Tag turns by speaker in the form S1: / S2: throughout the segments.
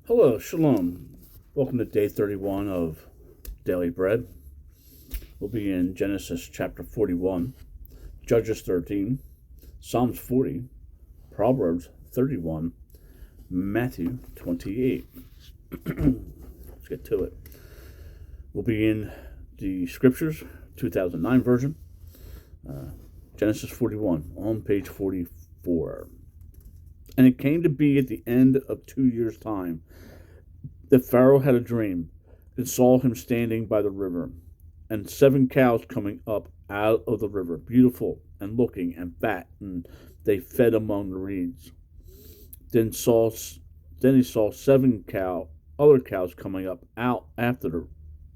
S1: Hello, Shalom. Welcome to day 31 of Daily Bread. We'll be in Genesis chapter 41, Judges 13, Psalms 40, Proverbs 31, Matthew 28. Let's get to it. We'll be in the Scriptures, 2009 version, Genesis 41, on page 44. And it came to be at the end of 2 years' time that Pharaoh had a dream and saw him standing by the river, and 7 cows coming up out of the river, beautiful and looking and fat, and they fed among the reeds. Then he saw 7 other cows coming up out after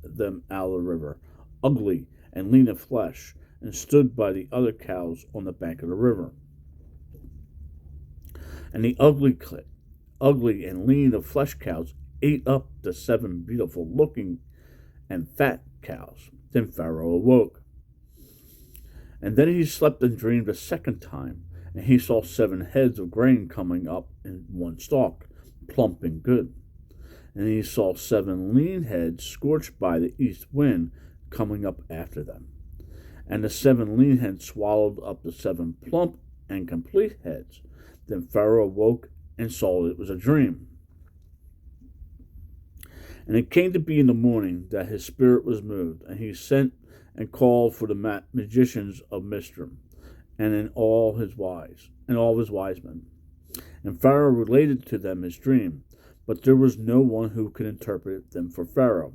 S1: them out of the river, ugly and lean of flesh, and stood by the other cows on the bank of the river. And the ugly and lean of flesh cows ate up the 7 beautiful looking and fat cows. Then Pharaoh awoke. And then he slept and dreamed a second time, and he saw 7 heads of grain coming up in one stalk, plump and good. And he saw 7 lean heads scorched by the east wind coming up after them. And the 7 lean heads swallowed up the 7 plump and complete heads. Then Pharaoh awoke and saw it was a dream. And it came to be in the morning that his spirit was moved, and he sent and called for the magicians of Mizraim, and all his wise men. And Pharaoh related to them his dream, but there was no one who could interpret them for Pharaoh.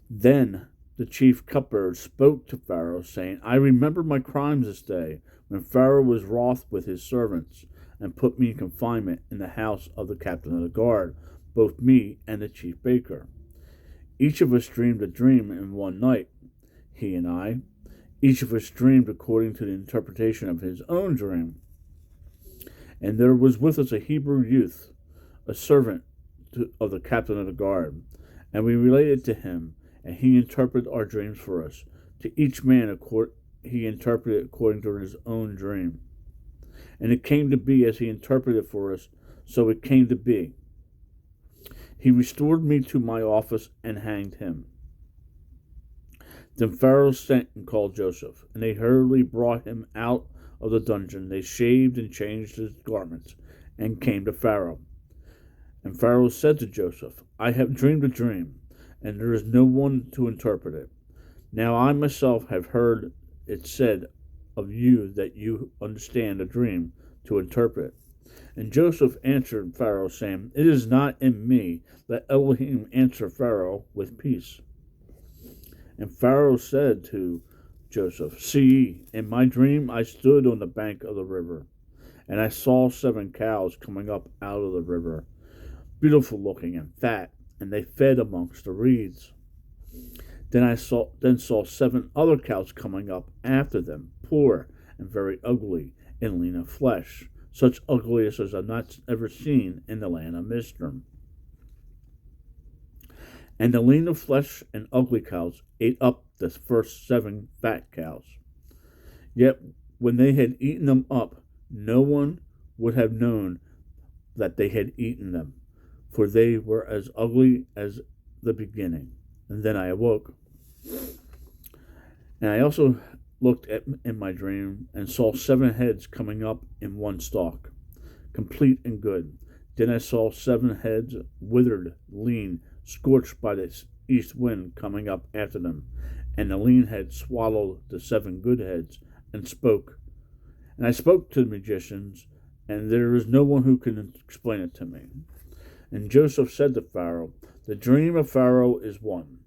S1: Then the chief cupbearer spoke to Pharaoh, saying, I remember my crimes this day, when Pharaoh was wroth with his servants, and put me in confinement in the house of the captain of the guard, both me and the chief baker. Each of us dreamed a dream in one night, he and I. Each of us dreamed according to the interpretation of his own dream. And there was with us a Hebrew youth, a servant of the captain of the guard, and we related to him, and he interpreted our dreams for us. To each man he interpreted according to his own dream. And it came to be as he interpreted for us, so it came to be. He restored me to my office and hanged him. Then Pharaoh sent and called Joseph, and they hurriedly brought him out of the dungeon. They shaved and changed his garments, and came to Pharaoh. And Pharaoh said to Joseph, I have dreamed a dream, and there is no one to interpret it. Now I myself have heard it said of you that you understand a dream to interpret. And Joseph answered Pharaoh, saying, It is not in me. Let Elohim answer Pharaoh with peace. And Pharaoh said to Joseph, See, in my dream I stood on the bank of the river, and I saw 7 cows coming up out of the river, beautiful looking and fat, and they fed amongst the reeds. Then I saw 7 other cows coming up after them, poor and very ugly and lean of flesh, such ugliness as I've not ever seen in the land of Mizraim. And the lean of flesh and ugly cows ate up the first 7 fat cows. Yet when they had eaten them up, no one would have known that they had eaten them, for they were as ugly as the beginning. And then I awoke. And I also looked in my dream and saw 7 heads coming up in one stalk, complete and good. Then I saw 7 heads, withered, lean, scorched by the east wind, coming up after them. And the lean head swallowed the 7 good heads and spoke. And I spoke to the magicians, and there is no one who can explain it to me. And Joseph said to Pharaoh, The dream of Pharaoh is one.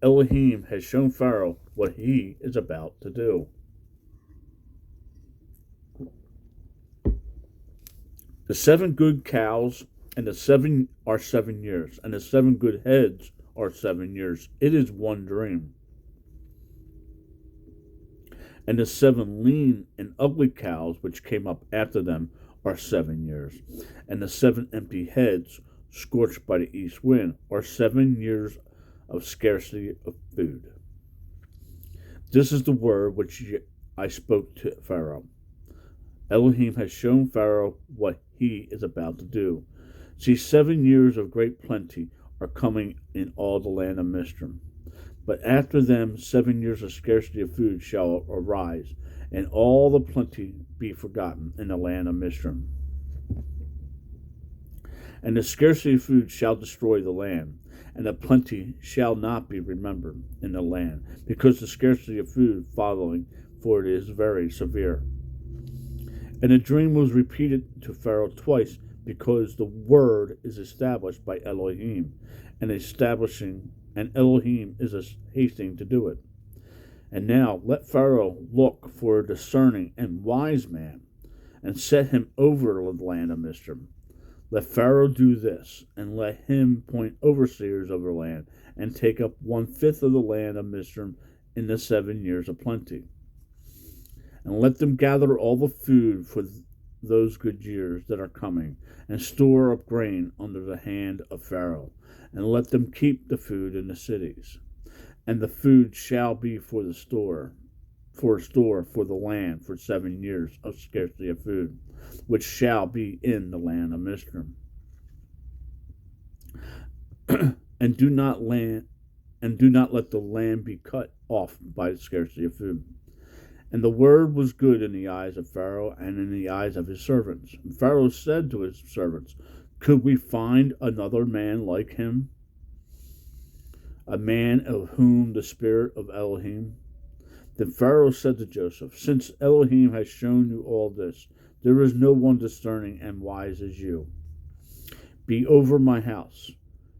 S1: Elohim has shown Pharaoh what he is about to do. The 7 good cows and the 7 are 7 years, and the 7 good heads are 7 years. It is one dream. And the 7 lean and ugly cows which came up after them are 7 years, and the 7 empty heads scorched by the east wind are 7 years of scarcity of food. This is the word which I spoke to Pharaoh. Elohim has shown Pharaoh what he is about to do. See, 7 years of great plenty are coming in all the land of Mizraim. But after them 7 years of scarcity of food shall arise, and all the plenty be forgotten in the land of Mizraim. And the scarcity of food shall destroy the land, and the plenty shall not be remembered in the land, because the scarcity of food following, for it is very severe. And the dream was repeated to Pharaoh twice, because the word is established by Elohim, and Elohim is hastening to do it. And now let Pharaoh look for a discerning and wise man, and set him over the land of Mizraim. Let Pharaoh do this, and let him appoint overseers over the land, and take up 1/5 of the land of Mizraim in the 7 years of plenty. And let them gather all the food for those good years that are coming, and store up grain under the hand of Pharaoh, and let them keep the food in the cities. And the food shall be for a store for the land for 7 years of scarcity of food, which shall be in the land of Mizraim. and do not let the land be cut off by the scarcity of food. And the word was good in the eyes of Pharaoh and in the eyes of his servants. And Pharaoh said to his servants, could we find another man like him, a man of whom the spirit of Elohim? Then Pharaoh said to Joseph, since Elohim has shown you all this, there is no one discerning and wise as you. Be over my house,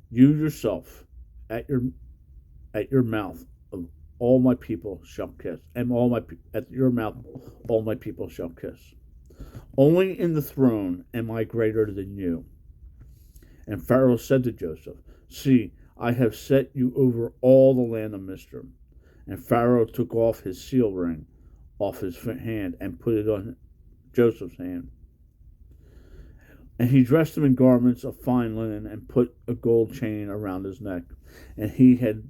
S1: you yourself, at your mouth of all my people shall kiss, and at your mouth all my people shall kiss. Only in the throne am I greater than you. And Pharaoh said to Joseph, see, I have set you over all the land of Mizraim. And Pharaoh took off his seal ring off his hand and put it on Joseph's hand. And he dressed him in garments of fine linen and put a gold chain around his neck. And he had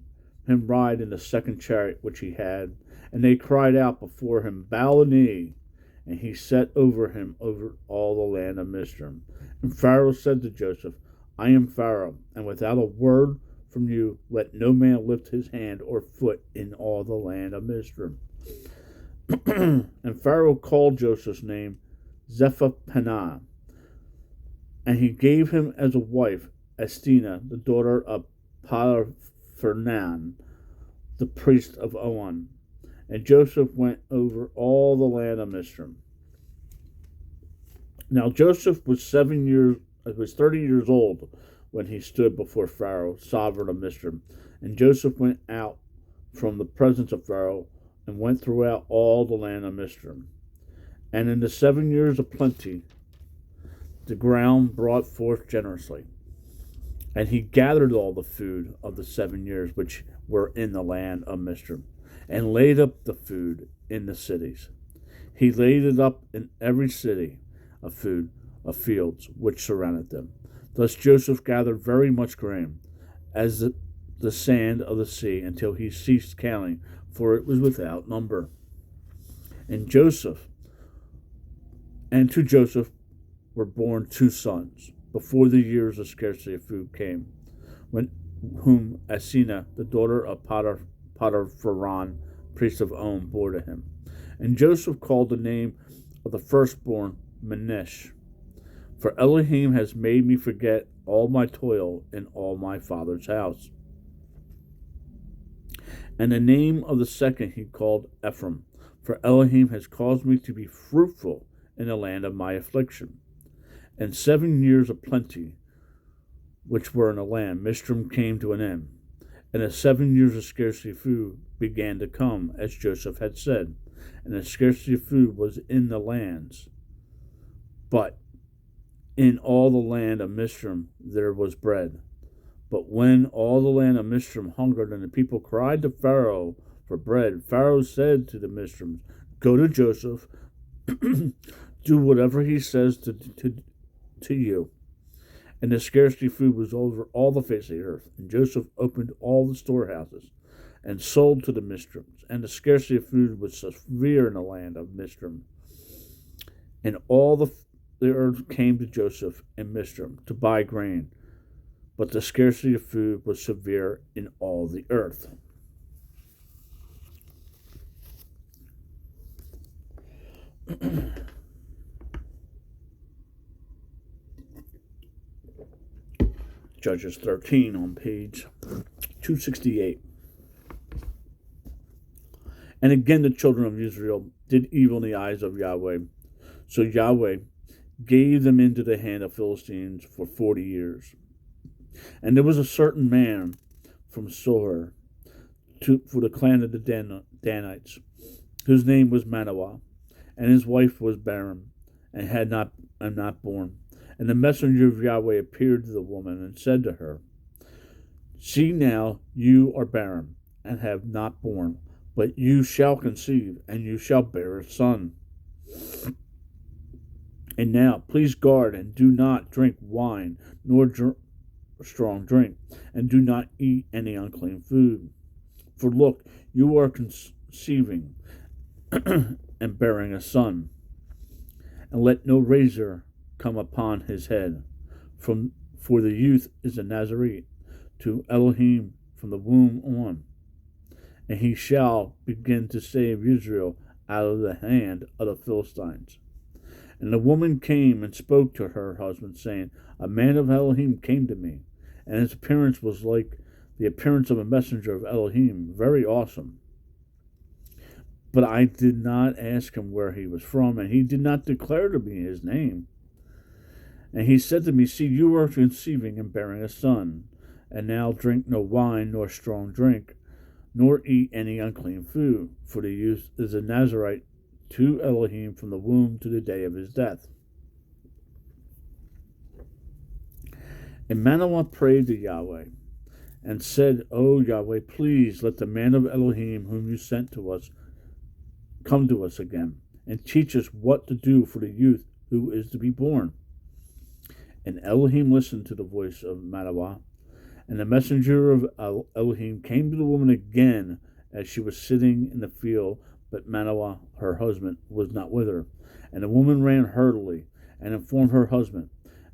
S1: him ride in the second chariot which he had. And they cried out before him, bow the knee. And he set over him over all the land of Mizraim. And Pharaoh said to Joseph, I am Pharaoh, and without a word from you, let no man lift his hand or foot in all the land of Mizraim. And Pharaoh called Joseph's name Zephappanah, and he gave him as a wife Estina, the daughter of Parphernan, the priest of On. And Joseph went over all the land of Mizraim. Now Joseph was 30 years old when he stood before Pharaoh, sovereign of Mizraim. And Joseph went out from the presence of Pharaoh and went throughout all the land of Mizraim. And in the 7 years of plenty, the ground brought forth generously. And he gathered all the food of the 7 years which were in the land of Mizraim, and laid up the food in the cities. He laid it up in every city of food of fields which surrounded them. Thus Joseph gathered very much grain, as the sand of the sea, until he ceased counting, for it was without number. And to Joseph were born 2 sons, before the years of scarcity of food came, whom Esina, the daughter of Parphernan, priest of On, bore to him. And Joseph called the name of the firstborn Menish, for Elohim has made me forget all my toil in all my father's house. And the name of the second he called Ephraim, for Elohim has caused me to be fruitful in the land of my affliction. And 7 years of plenty, which were in the land, Mizraim came to an end. And the 7 years of scarcity of food began to come, as Joseph had said. And the scarcity of food was in the lands. But in all the land of Mizraim there was bread. But when all the land of Mizraim hungered, and the people cried to Pharaoh for bread, Pharaoh said to the Mizraim, go to Joseph, do whatever he says to you. And the scarcity of food was over all the face of the earth. And Joseph opened all the storehouses and sold to the Mizraims. And the scarcity of food was severe in the land of Mizraim. And all the the earth came to Joseph and Mizraim to buy grain, but the scarcity of food was severe in all the earth. Judges 13 on page 268. And again the children of Israel did evil in the eyes of Yahweh. So Yahweh gave them into the hand of Philistines for 40 years. And there was a certain man from Soher for the clan of the Danites, whose name was Manoah, and his wife was barren, and had not borne. And the messenger of Yahweh appeared to the woman and said to her, See now, you are barren, and have not borne, but you shall conceive, and you shall bear a son. And now, please guard, and do not drink wine, nor strong drink, and do not eat any unclean food. For look, you are conceiving and bearing a son. And let no razor come upon his head, for the youth is a Nazarite to Elohim from the womb on. And he shall begin to save Israel out of the hand of the Philistines. And the woman came and spoke to her husband, saying, A man of Elohim came to me, and his appearance was like the appearance of a messenger of Elohim, very awesome. But I did not ask him where he was from, and he did not declare to me his name. And he said to me, See, you are conceiving and bearing a son, and now drink no wine nor strong drink, nor eat any unclean food, for the youth is a Nazarite to Elohim from the womb to the day of his death. And Manoah prayed to Yahweh, and said, O Yahweh, please let the man of Elohim whom you sent to us come to us again, and teach us what to do for the youth who is to be born. And Elohim listened to the voice of Manoah, and the messenger of Elohim came to the woman again as she was sitting in the field, but Manoah, her husband, was not with her. And the woman ran hurriedly and informed her husband,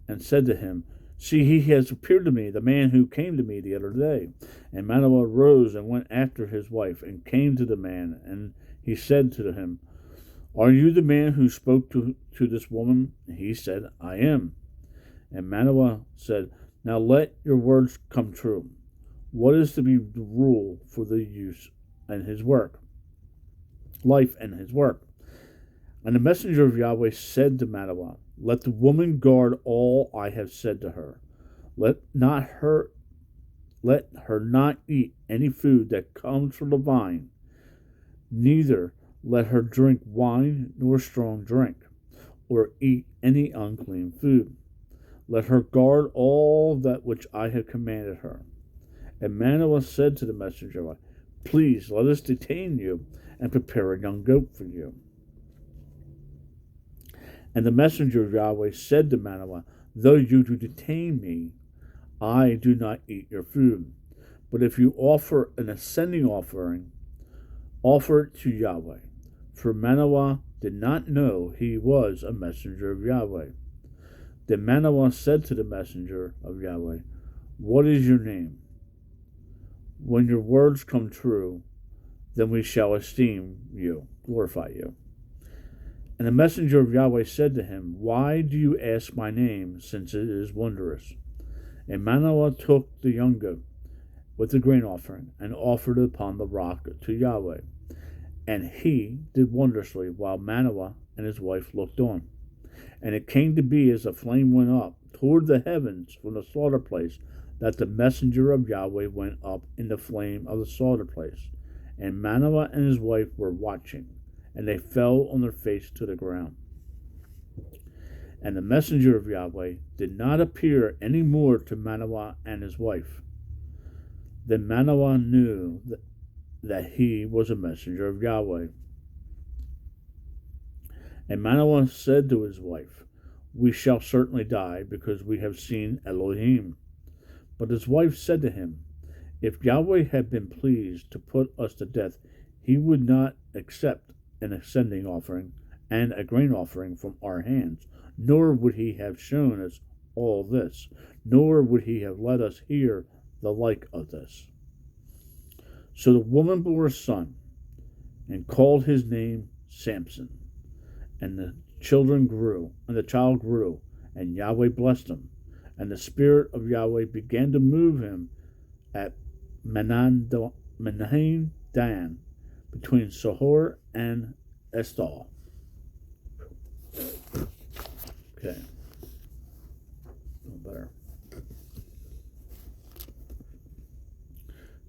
S1: and said to him, See, he has appeared to me, the man who came to me the other day. And Manoah rose and went after his wife, and came to the man, and he said to him, Are you the man who spoke to this woman? He said, I am. And Manoah said, Now let your words come true. What is to be the rule for the use and his work? Life and his work. And the messenger of Yahweh said to Manoah, Let the woman guard all I have said to her. Let her not eat any food that comes from the vine, neither let her drink wine nor strong drink, or eat any unclean food. Let her guard all that which I have commanded her. And Manoah said to the messenger, Please let us detain you and prepare a young goat for you. And the messenger of Yahweh said to Manoah, Though you do detain me, I do not eat your food. But if you offer an ascending offering, offer it to Yahweh. For Manoah did not know he was a messenger of Yahweh. Then Manoah said to the messenger of Yahweh, What is your name? When your words come true, then we shall esteem you, glorify you. And the messenger of Yahweh said to him, Why do you ask my name, since it is wondrous? And Manoah took the young goat with the grain offering, and offered it upon the rock to Yahweh. And he did wondrously, while Manoah and his wife looked on. And it came to be, as the flame went up toward the heavens from the slaughter place, that the messenger of Yahweh went up in the flame of the slaughter place. And Manoah and his wife were watching, and they fell on their face to the ground. And the messenger of Yahweh did not appear any more to Manoah and his wife. Then Manoah knew that he was a messenger of Yahweh. And Manoah said to his wife, We shall certainly die, because we have seen Elohim. But his wife said to him, If Yahweh had been pleased to put us to death, he would not accept an ascending offering and a grain offering from our hands, nor would he have shown us all this, nor would he have let us hear the like of this. So the woman bore a son, and called his name Samson. And the child grew, and Yahweh blessed him. And the Spirit of Yahweh began to move him at Manahan Dan, between Sohor and Estal. Okay. Better.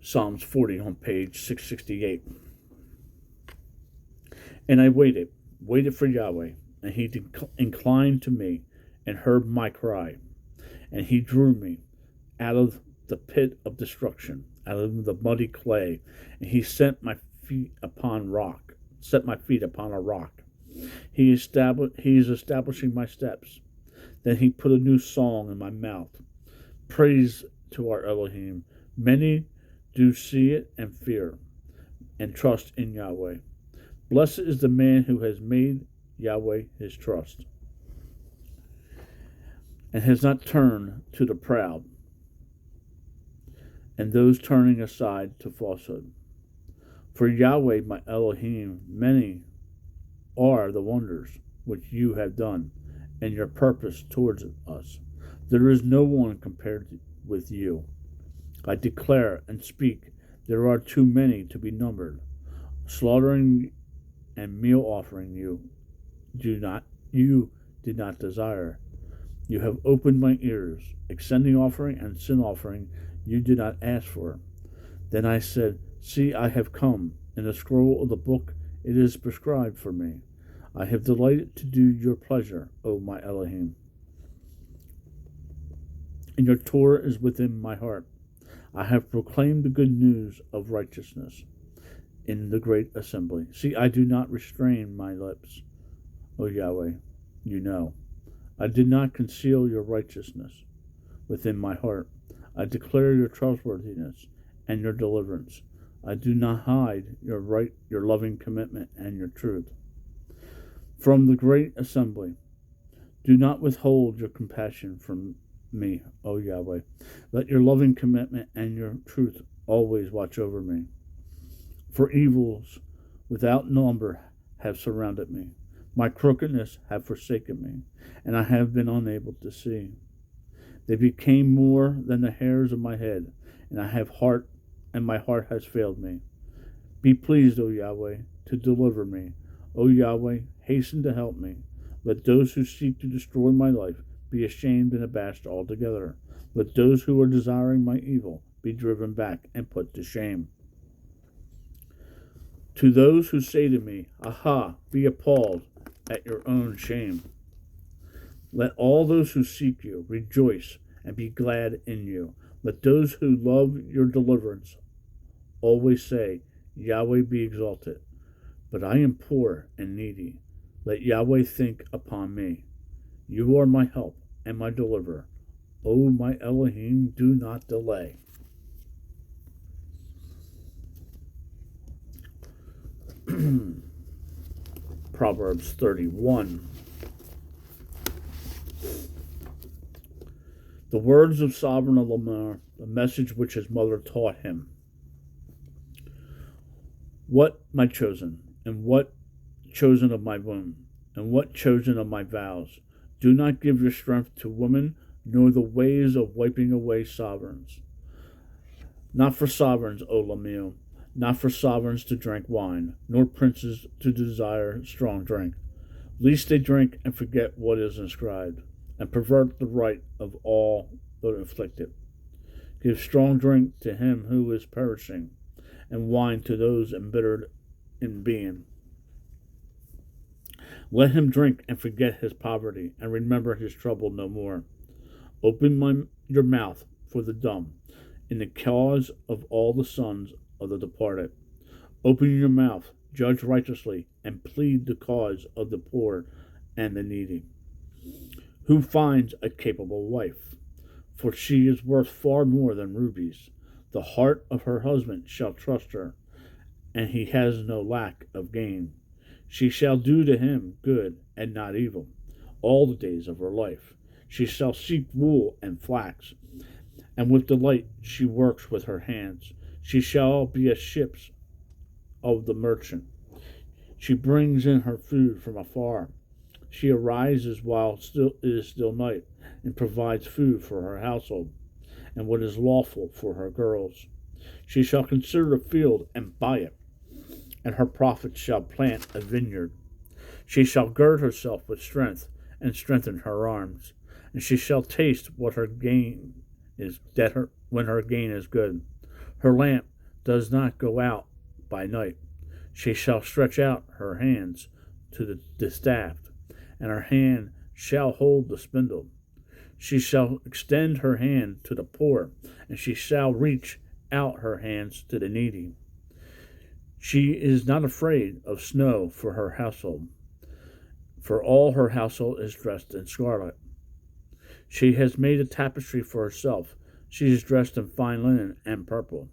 S1: Psalms 40 on page 668. And I waited for Yahweh, and he inclined to me and heard my cry. And he drew me out of the pit of destruction, out of the muddy clay, and he set my feet upon a rock. He is establishing my steps. Then he put a new song in my mouth. Praise to our Elohim. Many do see it and fear, and trust in Yahweh. Blessed is the man who has made Yahweh his trust, and has not turned to the proud, and those turning aside to falsehood. For Yahweh, my Elohim, many are the wonders which you have done, and your purpose towards us. There is no one compared with you. I declare and speak, there are too many to be numbered. Slaughtering and meal offering you did not desire. You have opened my ears. Extending offering and sin offering you did not ask for. Then I said, see, I have come. In the scroll of the book it is prescribed for me. I have delighted to do your pleasure, O my Elohim. And your Torah is within my heart. I have proclaimed the good news of righteousness in the great assembly. See, I do not restrain my lips, O Yahweh, you know. I did not conceal your righteousness within my heart. I declare your trustworthiness and your deliverance. I do not hide your loving commitment and your truth. From the great assembly, do not withhold your compassion from me, O Yahweh. Let your loving commitment and your truth always watch over me. For evils without number have surrounded me. My crookedness have forsaken me, and I have been unable to see. They became more than the hairs of my head, and my heart has failed me. Be pleased, O Yahweh, to deliver me. O Yahweh, hasten to help me. Let those who seek to destroy my life be ashamed and abashed altogether. Let those who are desiring my evil be driven back and put to shame. To those who say to me, aha, be appalled at your own shame. Let all those who seek you rejoice and be glad in you. Let those who love your deliverance always say, Yahweh be exalted. But I am poor and needy. Let Yahweh think upon me. You are my help and my deliverer. O my Elohim, do not delay. Proverbs 31. The words of sovereign Lamar, the message which his mother taught him. What, my chosen, and what chosen of my womb, and what chosen of my vows? Do not give your strength to women, nor the ways of wiping away sovereigns. Not for sovereigns, O Lamil, not for sovereigns to drink wine, nor princes to desire strong drink, lest they drink and forget what is inscribed, and pervert the right of all the afflicted. Give strong drink to him who is perishing, and wine to those embittered in being. Let him drink and forget his poverty, and remember his trouble no more. Open your mouth for the dumb, in the cause of all the sons of the departed. Open your mouth, judge righteously, and plead the cause of the poor and the needy. Who finds a capable wife? For she is worth far more than rubies. The heart of her husband shall trust her, and he has no lack of gain. She shall do to him good and not evil. all the days of her life. She shall seek wool and flax, and with delight she works with her hands. She shall be as ships of the merchant. She brings in her food from afar. She arises while it is still night, and provides food for her household, and what is lawful for her girls. She shall consider a field and buy it, and her prophets shall plant a vineyard. She shall gird herself with strength, and strengthen her arms, and she shall taste what her gain is when her gain is good. Her lamp does not go out by night. She shall stretch out her hands to the distaff, and her hand shall hold the spindle. She shall extend her hand to the poor, and she shall reach out her hands to the needy. She is not afraid of snow for her household, for all her household is dressed in scarlet. She has made a tapestry for herself. She is dressed in fine linen and purple.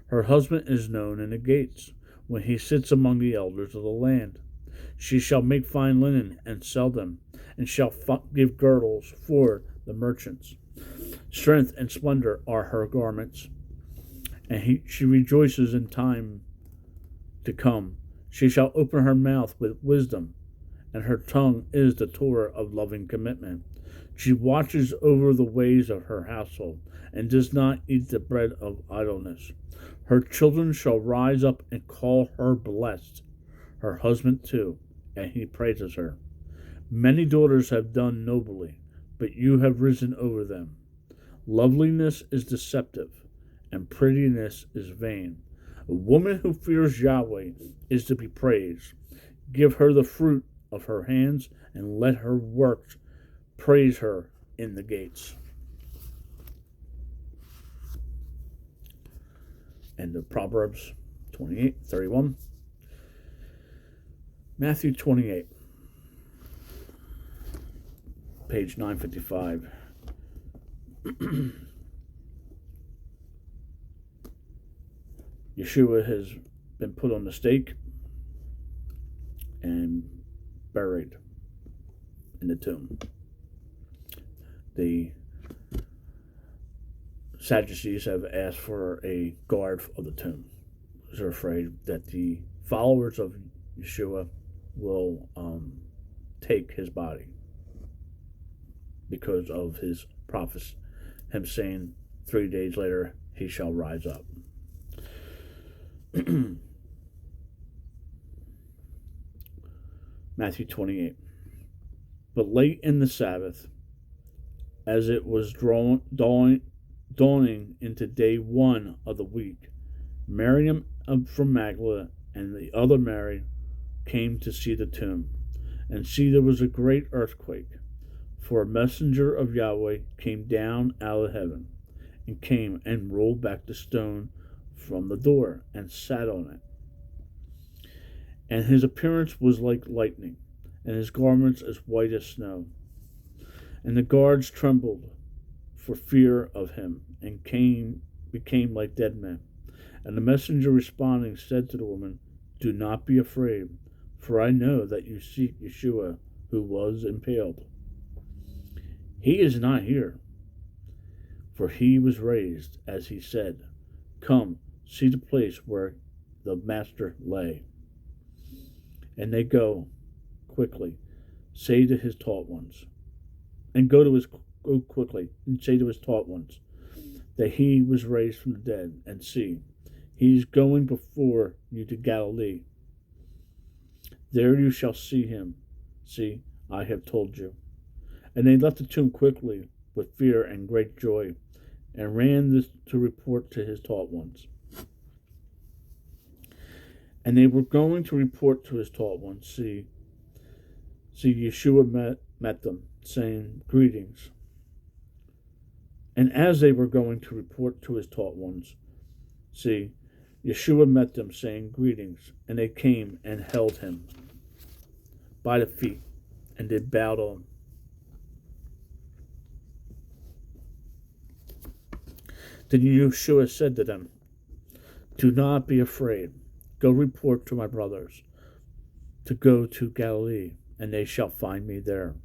S1: Her husband is known in the gates, when he sits among the elders of the land. She shall make fine linen and sell them, and shall give girdles for the merchants. Strength and splendor are her garments, and she rejoices in time to come. She shall open her mouth with wisdom, and her tongue is the Torah of loving commitment. She watches over the ways of her household, and does not eat the bread of idleness. Her children shall rise up and call her blessed, her husband too, and he praises her. Many daughters have done nobly, but you have risen over them. Loveliness is deceptive, and prettiness is vain. A woman who fears Yahweh is to be praised. Give her the fruit of her hands, and let her works praise her in the gates. End of Proverbs 28:31. Matthew 28, page 955. Yeshua has been put on the stake and buried in the tomb. The Sadducees have asked for a guard of the tomb. They're afraid that the followers of Yeshua will take his body because of his prophecy, him saying 3 days later he shall rise up. Matthew 28. But late in the Sabbath, as it was dawning into day 1 of the week, Miriam from Magdala and the other Mary came to see the tomb. And see, there was a great earthquake, for a messenger of Yahweh came down out of heaven, and came and rolled back the stone from the door, and sat on it. And his appearance was like lightning, and his garments as white as snow. And the guards trembled for fear of him, and became like dead men. And the messenger responding said to the woman, Do not be afraid, for I know that you seek Yeshua, who was impaled. He is not here, for he was raised, as he said. Come, see the place where the master lay. And they go quickly, say to his taught ones, go quickly and say to his taught ones that he was raised from the dead, and see, he is going before you to Galilee. There you shall see him. See, I have told you. And they left the tomb quickly with fear and great joy, and ran this to report to his taught ones. And they were going to report to his taught ones. See, Yeshua met them, saying, Greetings. And as they were going to report to his taught ones, see, Yeshua met them, saying, Greetings. And they came and held him by the feet, and did bow to him. Then Yeshua said to them, Do not be afraid. Go report to my brothers to go to Galilee, and they shall find me there.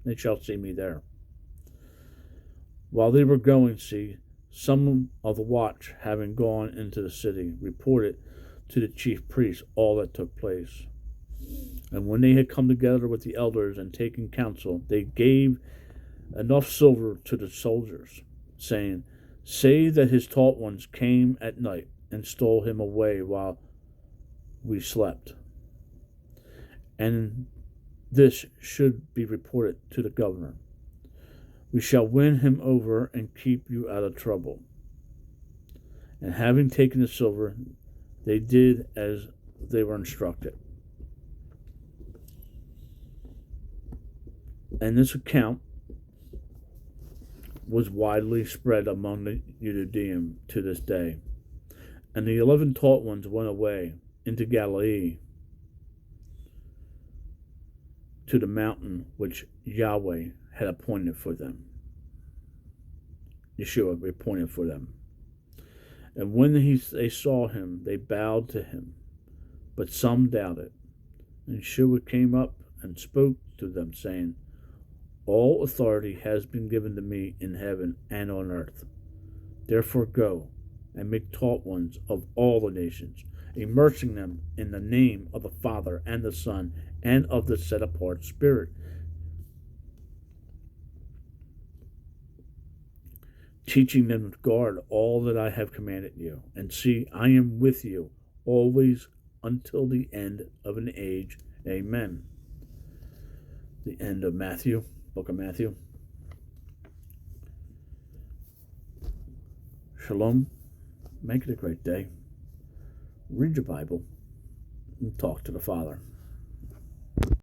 S1: they shall see me there. While they were going, see, some of the watch, having gone into the city, reported to the chief priests all that took place. And when they had come together with the elders and taken counsel, they gave enough silver to the soldiers, saying, say that his taught ones came at night and stole him away while we slept. And this should be reported to the governor. We shall win him over and keep you out of trouble. And having taken the silver, they did as they were instructed. And this account was widely spread among the Judeans to this day. And the 11 taught ones went away into Galilee, to the mountain which Yahweh had appointed for them. Yeshua appointed for them. And when they saw him, they bowed to him, but some doubted. And Yeshua came up and spoke to them, saying, all authority has been given to me in heaven and on earth. Therefore go and make taught ones of all the nations, immersing them in the name of the Father and the Son and of the set-apart Spirit, teaching them to guard all that I have commanded you. And see, I am with you always until the end of an age. Amen. The end of Matthew, book of Matthew. Shalom. Make it a great day. Read your Bible and talk to the Father.